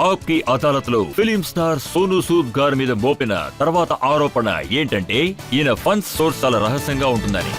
ఆప్కి అదాలత్లో film star Sonu Sood గారి మీద మోపిన తర్వాత ఆరోపణ ఏంటంటే ఈయన ఫండ్స్ సోర్స్ చాలా రహస్యంగా ఉంటుందని.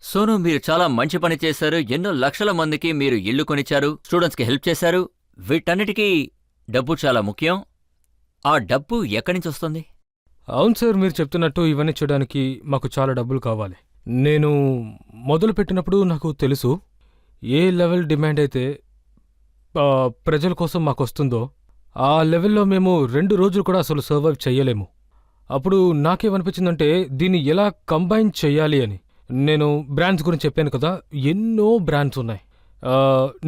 సోను, మీరు చాలా మంచి పని చేశారు. ఎన్నో లక్షల మందికి మీరు ఇళ్లు కొనిచ్చారు, స్టూడెంట్స్కి హెల్ప్ చేశారు. వీటన్నిటికీ డబ్బు చాలా ముఖ్యం. ఆ డబ్బు ఎక్కడి నుంచి వస్తుంది? అవును సార్, మీరు చెప్తున్నట్టు ఇవన్నీ చేయడానికి మాకు చాలా డబ్బులు కావాలి. నేను మొదలు పెట్టినప్పుడు నాకు తెలుసు ఏ లెవెల్ డిమాండ్ అయితే ప్రజల కోసం మాకు వస్తుందో ఆ లెవెల్లో మేము 2 రోజులు కూడా అసలు సర్వైవ్ చెయ్యలేము. అప్పుడు నాకేమనిపించిందంటే దీన్ని ఎలా కంబైన్ చెయ్యాలి అని. నేను బ్రాండ్స్ గురించి చెప్పాను కదా, ఎన్నో బ్రాండ్స్ ఉన్నాయి.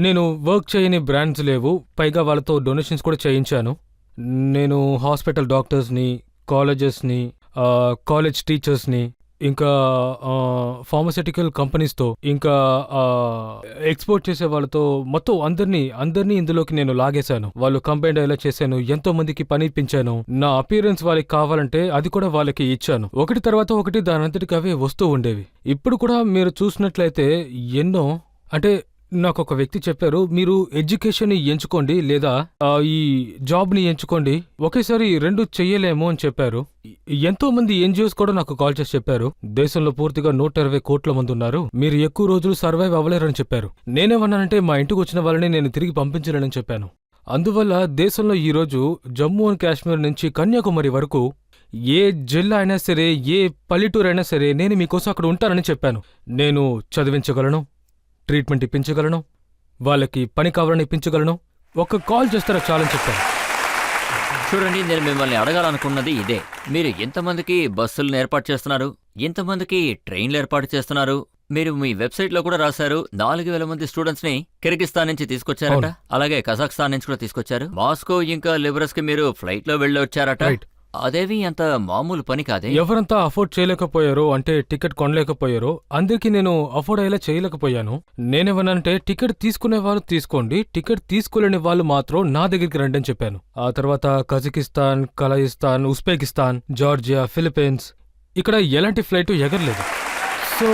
నేను వర్క్ చేయని బ్రాండ్స్ లేవు. పైగా వాళ్ళతో డొనేషన్స్ కూడా చేయించాను. నేను హాస్పిటల్ డాక్టర్స్ని, కాలేజెస్ని, కాలేజ్ టీచర్స్ని, ఇంకా ఫార్మస్యూటికల్ కంపెనీస్తో, ఇంకా ఎక్స్పోర్ట్ చేసే వాళ్ళతో మొత్తం అందరినీ ఇందులోకి నేను లాగేశాను. వాళ్ళు కంబైండ్ అయ్యేలా చేశాను. ఎంతో మందికి పని ఇప్పించాను. నా అపియరెన్స్ వాళ్ళకి కావాలంటే అది కూడా వాళ్ళకి ఇచ్చాను. ఒకటి తర్వాత ఒకటి దానంతటికి అవే వస్తూ ఉండేవి. ఇప్పుడు కూడా మీరు చూసినట్లయితే ఎన్నో, అంటే నాకు ఒక వ్యక్తి చెప్పారు, మీరు ఎడ్యుకేషన్ ని ఎంచుకోండి లేదా ఈ జాబ్ ని ఎంచుకోండి, ఒకేసారి 2 చెయ్యలేము అని చెప్పారు. ఎంతో మంది ఎన్జిఓస్ కూడా నాకు కాల్ చేసి చెప్పారు, దేశంలో పూర్తిగా 120 కోట్ల మంది ఉన్నారు, మీరు ఎక్కువ రోజులు సర్వైవ్ అవ్వలేరని చెప్పారు. నేనేమన్నానంటే మా ఇంటికి వచ్చిన వాళ్ళని నేను తిరిగి పంపించలేనని చెప్పాను. అందువల్ల దేశంలో ఈరోజు జమ్మూ అండ్ కాశ్మీర్ నుంచి కన్యాకుమారి వరకు ఏ జిల్లా అయినా సరే, ఏ పల్లెటూరు అయినా సరే, నేను మీకోసం అక్కడ ఉంటానని చెప్పాను. నేను చదివించగలను, ట్రీట్మెంట్ ఇప్పించగలను, వాళ్ళకి పని కావాలని ఇప్పించగలను. ఒక్క కాల్ చేస్తారా చాలని చెప్పాను. చూడండి, నేను మిమ్మల్ని అడగాలనుకున్నది ఇదే. మీరు ఎంతమందికి బస్సులను ఏర్పాటు చేస్తున్నారు, ఎంతమందికి ట్రైన్లు ఏర్పాటు చేస్తున్నారు? మీరు మీ వెబ్సైట్లో కూడా రాశారు 4000 మంది స్టూడెంట్స్ ని కిర్గిస్తాన్ నుంచి తీసుకొచ్చారట, అలాగే కజాఖ్స్తాన్ నుంచి కూడా తీసుకొచ్చారు. మాస్కో ఇంకా లిబరస్ కి మీరు ఫ్లైట్ లో వెళ్ళి వచ్చారట. అదేవి అంత మామూలు పని కాదే. ఎవరంతా అఫోర్డ్ చేయలేకపోయారో, అంటే టికెట్ కొనలేకపోయారో అందరికీ నేను అఫోర్డ్ అయ్యేలా చేయలేకపోయాను. నేనేమన్నానంటే టికెట్ తీసుకునే వాళ్ళు తీసుకోండి, టికెట్ తీసుకోలేని వాళ్ళు మాత్రం నా దగ్గరికి రండి అని చెప్పాను. ఆ తర్వాత కజకిస్తాన్, కలయిస్తాన్, ఉజ్బెకిస్తాన్, జార్జియా, ఫిలిప్పీన్స్, ఇక్కడ ఎలాంటి ఫ్లైట్ ఎగరలేదు. సో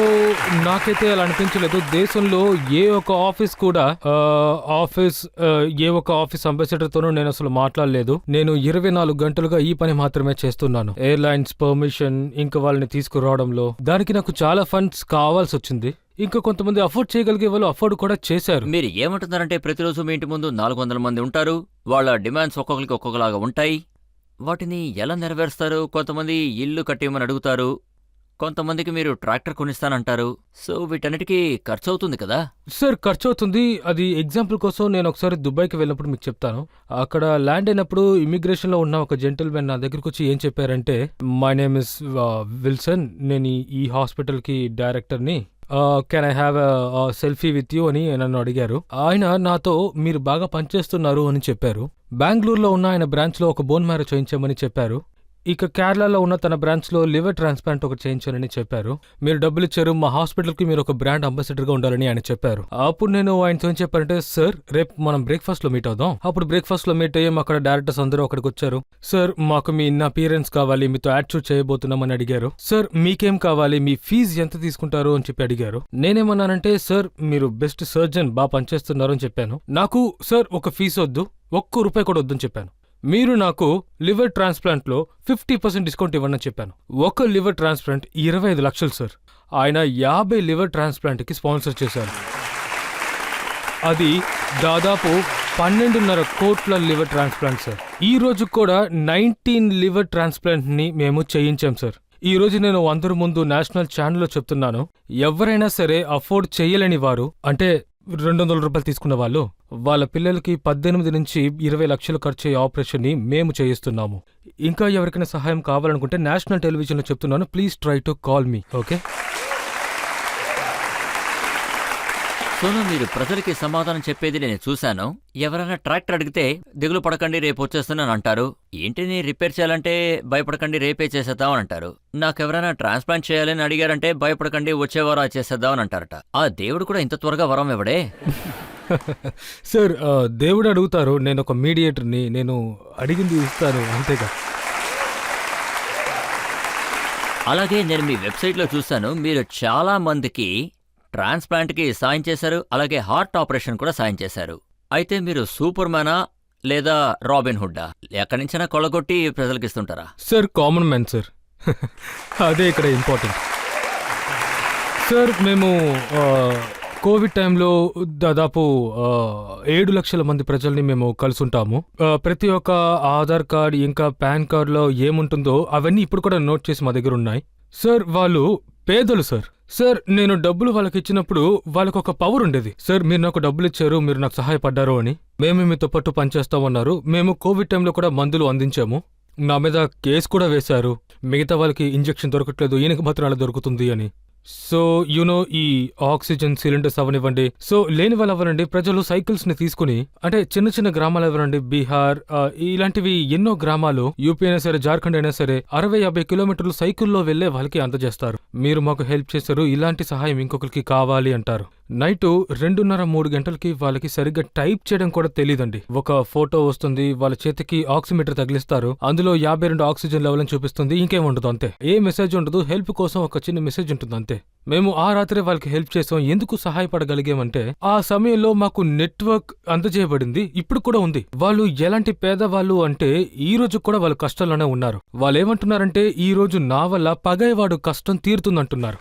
నాకైతే అలా అనిపించలేదు. దేశంలో ఏ ఒక్క ఆఫీస్ కూడా ఏ ఒక్క ఆఫీస్ అంబాసిడర్తోనూ నేను అసలు మాట్లాడలేదు. నేను 24 గంటలుగా ఈ పని మాత్రమే చేస్తున్నాను. ఎయిర్లైన్స్ పర్మిషన్, ఇంకా వాళ్ళని తీసుకురావడంలో దానికి నాకు చాలా ఫండ్స్ కావాల్సి వచ్చింది. ఇంకా కొంతమంది అఫోర్డ్ చేయగలిగే వాళ్ళు అఫోర్డ్ కూడా చేశారు. మీరు ఏమంటున్నారంటే ప్రతిరోజు మీ ఇంటి ముందు 400 మంది ఉంటారు, వాళ్ళ డిమాండ్స్ ఒక్కొక్కరికి ఒక్కొక్కలాగా ఉంటాయి. వాటిని ఎలా నెరవేరుస్తారు? కొంతమంది ఇల్లు కట్టేయమని అడుగుతారు, కొంతమందికి మీరు ట్రాక్టర్ కొనిస్తానంటారు. సో వీటన్నిటికీ ఖర్చు అవుతుంది కదా సార్? ఖర్చు అవుతుంది. అది ఎగ్జాంపుల్ కోసం నేను ఒకసారి దుబాయ్కి వెళ్ళినప్పుడు మీకు చెప్తాను. అక్కడ ల్యాండ్ అయినప్పుడు ఇమిగ్రేషన్ లో ఉన్న ఒక జెంటిల్మెన్ నా దగ్గరకు వచ్చి ఏం చెప్పారంటే, మై నేమ్ ఇస్ విల్సన్, నేను ఈ హాస్పిటల్ కి డైరెక్టర్ని, can I have selfie with you అని నన్ను అడిగారు. ఆయన నాతో మీరు బాగా పనిచేస్తున్నారు అని చెప్పారు. బెంగళూరులో ఉన్న ఆయన బ్రాంచ్ లో ఒక బోన్ మ్యారో చేయించామని చెప్పారు. ఇక కేరళలో ఉన్న తన బ్రాంచ్ లో లివర్ ట్రాన్స్ప్లాంట్ ఒకటి చేయించానని చెప్పారు. మీరు డబ్బులు ఇచ్చారు, మా హాస్పిటల్ కి మీరు ఒక బ్రాండ్ అంబాసిడర్ గా ఉండాలని ఆయన చెప్పారు. అప్పుడు నేను ఆయనతో ఏం చెప్పారంటే, సార్ రేపు మనం బ్రేక్ఫాస్ట్ లో మీట్ అవుదాం. అప్పుడు బ్రేక్ఫాస్ట్ లో మీట్ అయ్యాం. అక్కడ డైరెక్టర్స్ అందరూ అక్కడికి వచ్చారు. సార్ మాకు మీ ఇన్ అపియరెన్స్ కావాలి, మీతో యాడ్ షూట్ చేయబోతున్నామని అడిగారు. సార్ మీకేం కావాలి, మీ ఫీజు ఎంత తీసుకుంటారు అని చెప్పి అడిగారు. నేనేమన్నానంటే, సార్ మీరు బెస్ట్ సర్జన్, బాగా పనిచేస్తున్నారు అని చెప్పాను. నాకు సార్ ఒక ఫీజు వద్దు, ₹1 కూడా వద్దని చెప్పాను. మీరు నాకు లివర్ ట్రాన్స్ప్లాంట్ లో 50% డిస్కౌంట్ ఇవ్వండి అని చెప్పాను. ఒక లివర్ ట్రాన్స్ప్లాంట్ 25 లక్షలు సార్. ఆయన 50 లివర్ ట్రాన్స్ప్లాంట్ కి స్పాన్సర్ చేశారు. అది దాదాపు 12.5 కోట్ల లివర్ ట్రాన్స్ప్లాంట్ సార్. ఈ రోజు కూడా 19 లివర్ ట్రాన్స్ప్లాంట్ ని మేము చేయించాం సార్. ఈ రోజు నేను అందరి ముందు నేషనల్ ఛానల్లో చెప్తున్నాను, ఎవరైనా సరే అఫోర్డ్ చేయలేని వారు, అంటే $200 తీసుకున్న వాళ్ళు, వాళ్ళ పిల్లలకి 18 నుంచి 20 లక్షలు ఖర్చు అయ్యే ఆపరేషన్ ని మేము చేయిస్తున్నాము. ఇంకా ఎవరికైనా సహాయం కావాలనుకుంటే నేషనల్ టెలివిజన్లో చెప్తున్నాను, please try to call me. Okay Sonu, మీరు ప్రజలకి సమాధానం చెప్పేది నేను చూశాను. ఎవరైనా ట్రాక్టర్ అడిగితే దిగులు పడకండి రేపు వచ్చేస్తున్నాను అంటారు. ఏంటిని రిపేర్ చేయాలంటే భయపడకండి రేపే చేసేద్దామని అంటారు. నాకెవరైనా ట్రాన్స్ప్లాంట్ చేయాలని అడిగారంటే భయపడకండి వచ్చేవారు చేసేద్దామని అంటారట. ఆ దేవుడు కూడా ఇంత త్వరగా వరం ఇవ్వడే? సార్ దేవుడు అడుగుతారు, నేను ఒక మీడియేటర్ని, నేను అడిగింది ఇస్తాను, అంతేగా. అలాగే నేను మీ వెబ్సైట్లో చూశాను, మీరు చాలా మందికి ట్రాన్స్ప్లాంట్కి సాయం చేశారు, అలాగే హార్ట్ ఆపరేషన్ కూడా సాయం చేశారు. అయితే మీరు సూపర్ మ్యానా లేదా రాబిన్ హుడ్డా? ఎక్కడి నుంచైనా కొల్లగొట్టి ప్రజలకు ఇస్తుంటారా? Sir common man sir. అదే ఇక్కడ ఇంపార్టెంట్ సార్. మేము కోవిడ్ టైంలో దాదాపు 7 లక్షల మంది ప్రజల్ని మేము కలుసుంటాము. ప్రతి ఒక్క ఆధార్ కార్డ్ ఇంకా పాన్ కార్డులో ఏముంటుందో అవన్నీ ఇప్పుడు కూడా నోట్ చేసి మా దగ్గర ఉన్నాయి సార్. వాళ్ళు పేదలు సార్. సార్ నేను డబ్బులు వాళ్ళకి ఇచ్చినప్పుడు వాళ్ళకు ఒక పవర్ ఉండేది. సార్ మీరు నాకు డబ్బులు ఇచ్చారు, మీరు నాకు సహాయపడ్డారు అని, మేము మీతో పట్టు పనిచేస్తామన్నారు. మేము కోవిడ్ టైంలో కూడా మందులు అందించాము. నా మీద కేసు కూడా వేశారు. మిగతా వాళ్ళకి ఇంజెక్షన్ దొరకట్లేదు, ఈయనకి మాత్రం అలా దొరుకుతుంది అని. సో యూనో ఈ ఆక్సిజన్ సిలిండర్స్ అవనివ్వండి. సో లేని వాళ్ళు ఎవరండి, ప్రజలు సైకిల్స్ ని తీసుకుని, అంటే చిన్న చిన్న గ్రామాలు ఎవరండి, బీహార్ ఇలాంటివి ఎన్నో గ్రామాలు, యూపీ అయినా సరే జార్ఖండ్ అయినా సరే 60-50 కిలోమీటర్లు సైకిల్లో వెళ్లే వాళ్ళకి అందజేస్తారు. మీరు మాకు హెల్ప్ చేశారు, ఇలాంటి సహాయం ఇంకొకరికి కావాలి అంటారు. నైటు 2:30-3 గంటలకి వాళ్ళకి సరిగ్గా టైప్ చేయడం కూడా తెలీదండి. ఒక ఫోటో వస్తుంది, వాళ్ళ చేతికి ఆక్సిమీటర్ తగిలిస్తారు, అందులో 52 ఆక్సిజన్ లెవెల్ అని చూపిస్తుంది, ఇంకేం ఉండదు, అంతే. ఏ మెసేజ్ ఉండదు, హెల్ప్ కోసం ఒక చిన్న మెసేజ్ ఉంటుంది, అంతే. మేము ఆ రాత్రి వాళ్ళకి హెల్ప్ చేసాం. ఎందుకు సహాయపడగలిగామంటే ఆ సమయంలో మాకు నెట్వర్క్ అందజేయబడింది, ఇప్పుడు కూడా ఉంది. వాళ్ళు ఎలాంటి పేదవాళ్ళు అంటే ఈ రోజు కూడా వాళ్ళు కష్టాల్లోనే ఉన్నారు. వాళ్ళు ఏమంటున్నారంటే ఈ రోజు నా వల్ల పగైవాడు కష్టం తీరుతుందంటున్నారు.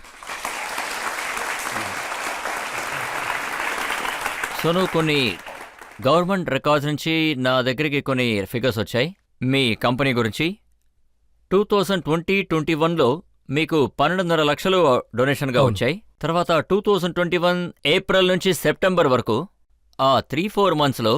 సోను, కొన్ని గవర్నమెంట్ రికార్డ్స్ నుంచి నా దగ్గరికి కొన్ని ఫిగర్స్ వచ్చాయి మీ కంపెనీ గురించి. 2020-21లో మీకు 12.5 లక్షలు డొనేషన్గా వచ్చాయి. తర్వాత 2021 ఏప్రిల్ నుంచి సెప్టెంబర్ వరకు ఆ 3-4 మంత్స్లో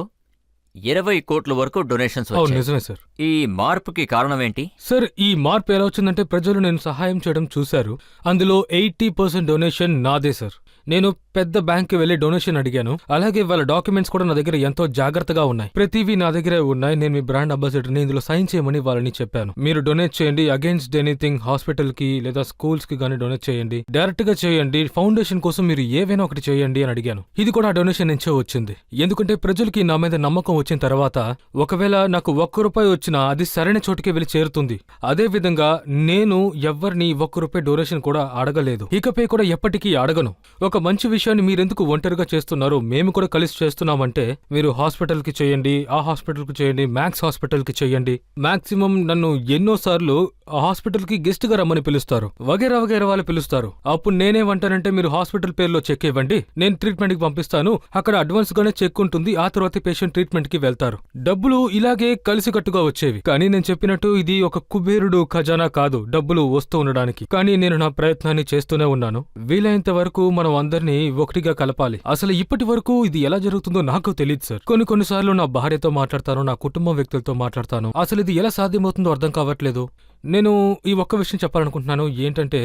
20 కోట్ల వరకు డొనేషన్స్ వచ్చాయి. నిజమే సార్. ఈ మార్పుకి కారణం ఏంటి సార్? ఈ మార్పు ఎలా వచ్చిందంటే ప్రజలు నేను సహాయం చేయడం చూశారు. అందులో 80% డొనేషన్ నాదే సార్. నేను పెద్ద బ్యాంక్కి వెళ్లి డొనేషన్ అడిగాను. అలాగే వాళ్ళ డాక్యుమెంట్స్ కూడా నా దగ్గర ఎంతో జాగ్రత్తగా ఉన్నాయి. ప్రతివీ నా దగ్గరే ఉన్నాయి. నేను మీ బ్రాండ్ అంబాసిడర్ని, ఇందులో సైన్ చేయమని వాళ్ళని చెప్పాను. మీరు డొనేట్ చేయండి, అగైన్స్ట్ ఎనీథింగ్, హాస్పిటల్ కి లేదా స్కూల్స్ కి గానీ డొనేట్ చేయండి, డైరెక్ట్ గా చేయండి, ఫౌండేషన్ కోసం మీరు ఏవైనా ఒకటి చేయండి అని అడిగాను. ఇది కూడా ఆ డొనేషన్ నుంచే వచ్చింది. ఎందుకంటే ప్రజలకి నా మీద నమ్మకం వచ్చిన తర్వాత ఒకవేళ నాకు ₹1 వచ్చినా అది సరైన చోటుకే వెళ్లి చేరుతుంది. అదే విధంగా నేను ఎవ్వరిని ₹1 డొనేషన్ కూడా అడగలేదు, ఇకపై కూడా ఎప్పటికీ అడగను. ఒక మంచి విషయాన్ని మీరెందుకు ఒంటరిగా చేస్తున్నారు, మేము కూడా కలిసి చేస్తున్నామంటే మీరు హాస్పిటల్కి చేయండి, ఆ హాస్పిటల్కి చేయండి, మ్యాక్స్ హాస్పిటల్కి చేయండి. మాక్సిమం నన్ను ఎన్నోసార్లు ఆ హాస్పిటల్కి గెస్ట్ గా రమ్మని పిలుస్తారు, వగేరా వగేరా వాళ్ళు పిలుస్తారు. అప్పుడు నేనేమంటానంటే మీరు హాస్పిటల్ పేరులో చెక్ ఇవ్వండి, నేను ట్రీట్మెంట్కి పంపిస్తాను, అక్కడ అడ్వాన్స్ గానే చెక్ ఉంటుంది, ఆ తర్వాత పేషెంట్ ట్రీట్మెంట్ కి వెళ్తారు. డబ్బులు ఇలాగే కలిసికట్టుగా వచ్చేవి. కానీ నేను చెప్పినట్టు ఇది ఒక కుబేరుడు ఖజానా కాదు డబ్బులు వస్తూ ఉండడానికి. కానీ నేను నా ప్రయత్నాన్ని చేస్తూనే ఉన్నాను. వీలైనంత వరకు మనం అందరినీ ఒకటిగా కలపాలి. అసలు ఇప్పటి వరకు ఇది ఎలా జరుగుతుందో నాకు తెలియదు సార్. కొన్నిసార్లు నా భార్యతో మాట్లాడతాను, నా కుటుంబం వ్యక్తులతో మాట్లాడతాను. అసలు ఇది ఎలా సాధ్యమవుతుందో అర్థం కావట్లేదు. నేను ఈ ఒక్క విషయం చెప్పాలనుకుంటున్నాను, ఏంటంటే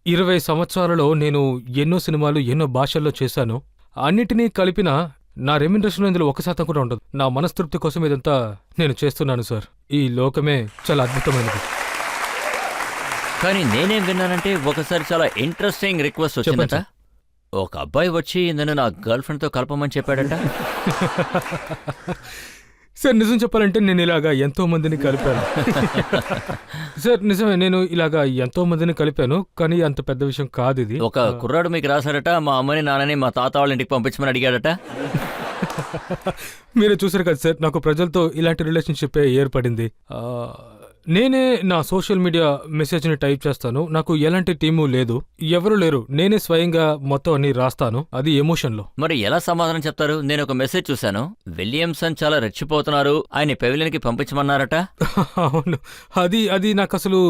20 సంవత్సరాలలో నేను ఎన్నో సినిమాలు ఎన్నో భాషల్లో చేశాను. అన్నిటినీ కలిపిన నా రెమ్యునరేషన్ ఇందులో 1% కూడా ఉండదు. నా మనస్తృప్తి కోసం ఇదంతా నేను చేస్తున్నాను సార్. ఈ లోకమే చాలా అద్భుతమైనది. కానీ నేనేం విన్నానంటే ఒకసారి చాలా ఇంట్రెస్టింగ్ రిక్వెస్ట్ వచ్చిందట. ఒక అబ్బాయి వచ్చి నన్ను నా గర్ల్ ఫ్రెండ్తో కలపమని చెప్పాడట. సార్ నిజం చెప్పాలంటే నేను ఇలాగా ఎంతో మందిని కలిపాను. సార్ నిజమే, నేను ఇలాగా ఎంతో మందిని కలిపాను, కానీ అంత పెద్ద విషయం కాదు ఇది. ఒక కుర్రాడు మీకు రాశాడట, మా అమ్మని నాన్నని మా తాత వాళ్ళ ఇంటికి పంపించమని అడిగాడట. మీరే చూసారు కదా సార్, నాకు ప్రజలతో ఇలాంటి రిలేషన్షిప్ ఏర్పడింది. నేనే నా సోషల్ మీడియా మెసేజ్ని టైప్ చేస్తాను. నాకు ఎలాంటి టీము లేదు, ఎవరు లేరు, నేనే స్వయంగా మొత్తం అన్ని రాస్తాను, అది ఎమోషన్లో. మరి ఎలా సమాధానం చెప్తారు? నేను ఒక మెసేజ్ చూశాను, విలియమ్సన్ చాలా రెచ్చిపోతున్నారు, ఆయన పెవిలియన్కి పంపించమన్నారట. అవును, అది నాకు అసలు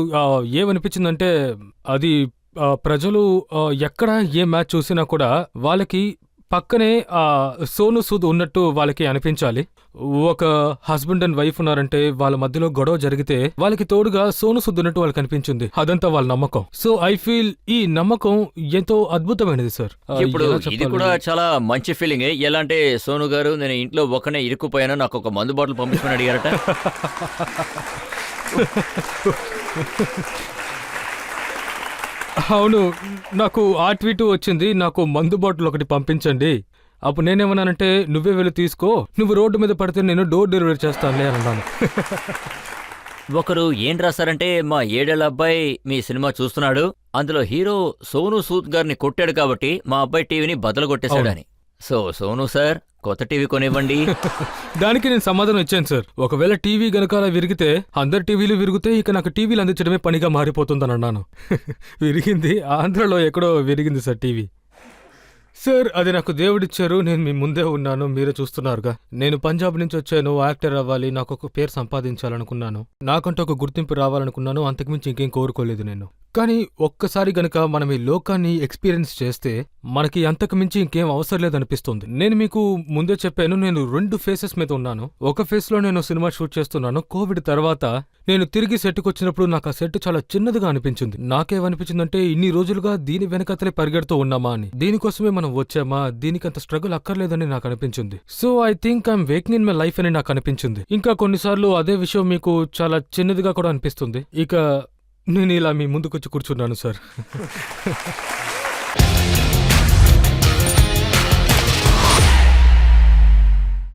ఏమనిపించిందంటే, అది ప్రజలు ఎక్కడ ఏ మ్యాచ్ చూసినా కూడా వాళ్ళకి పక్కనే సోను సూద్ ఉన్నట్టు వాళ్ళకి అనిపించాలి. ఒక హస్బెండ్ అండ్ వైఫ్ ఉన్నారంటే వాళ్ళ మధ్యలో గొడవ జరిగితే వాళ్ళకి తోడుగా సోను సూద్ ఉన్నట్టు వాళ్ళకి అనిపించింది. అదంతా వాళ్ళ నమ్మకం. సో ఐ ఫీల్ ఈ నమ్మకం ఎంతో అద్భుతమైనది సార్. ఇప్పుడు ఇది కూడా చాలా మంచి ఫీలింగ్. ఎలా అంటే, సోను గారు నేను ఇంట్లో ఒకనే ఇరుక్కుపోయాను, నాకు ఒక మందు బాటిల్ పంపించమని అడిగారట. అవును, నాకు ఆ ట్వీట్ వచ్చింది, నాకు మందు బాటిల్ ఒకటి పంపించండి. అప్పుడు నేనేమన్నానంటే, నువ్వే వెళ్ళి తీసుకో, నువ్వు రోడ్డు మీద పడితే నేను డోర్ డెలివరీ చేస్తానులే అన్నాను. ఒకరు ఏం రాశారంటే, మా 7 ఏళ్ల అబ్బాయి మీ సినిమా చూస్తున్నాడు, అందులో హీరో సోను సూద్ గారిని కొట్టాడు కాబట్టి మా అబ్బాయి టీవీని బద్దలు కొట్టేశాడని. సో సోను సార్, కొత్త టీవీ కొనివ్వండి. దానికి నేను సమాధానం ఇచ్చాను సార్. ఒకవేళ టీవీ గనక అలా విరిగితే అందరు టీవీలు విరిగితే ఇక నాకు టీవీలు అందించడమే పనిగా మారిపోతుందని అన్నాను. విరిగింది ఆంధ్రలో ఎక్కడో విరిగింది సార్ టీవీ. సార్ అది నాకు దేవుడిచ్చారు. నేను మీ ముందే ఉన్నాను, మీరే చూస్తున్నారుగా. నేను పంజాబ్ నుంచి వచ్చాను, యాక్టర్ అవ్వాలి, నాకు ఒక పేరు సంపాదించాలనుకున్నాను, నాకంటూ ఒక గుర్తింపు రావాలనుకున్నాను. అంతకుమించి ఇంకేం కోరుకోలేదు నేను. కానీ ఒక్కసారి గనక మనం ఈ లోకాన్ని ఎక్స్పీరియన్స్ చేస్తే మనకి అంతకు మించి ఇంకేం అవసరం లేదనిపిస్తుంది. నేను మీకు ముందే చెప్పాను, నేను 2 ఫేసెస్ మీద ఉన్నాను. ఒక ఫేస్ లో నేను సినిమా షూట్ చేస్తున్నాను. కోవిడ్ తర్వాత నేను తిరిగి సెట్కి వచ్చినప్పుడు నాకు ఆ సెట్ చాలా చిన్నదిగా అనిపించింది. నాకేమనిపించిందంటే ఇన్ని రోజులుగా దీని వెనకతలే పరిగెడుతూ ఉన్నామా అని. దీనికోసమే మనం వచ్చామా, దీనికి అంత స్ట్రగుల్ అక్కర్లేదని నాకు అనిపించింది. So I think I'm waking in my life అని నాకు అనిపించింది. ఇంకా కొన్నిసార్లు అదే విషయం మీకు చాలా చిన్నదిగా కూడా అనిపిస్తుంది. ఇక నేను ఇలా మీ ముందుకొచ్చి కూర్చున్నాను సార్.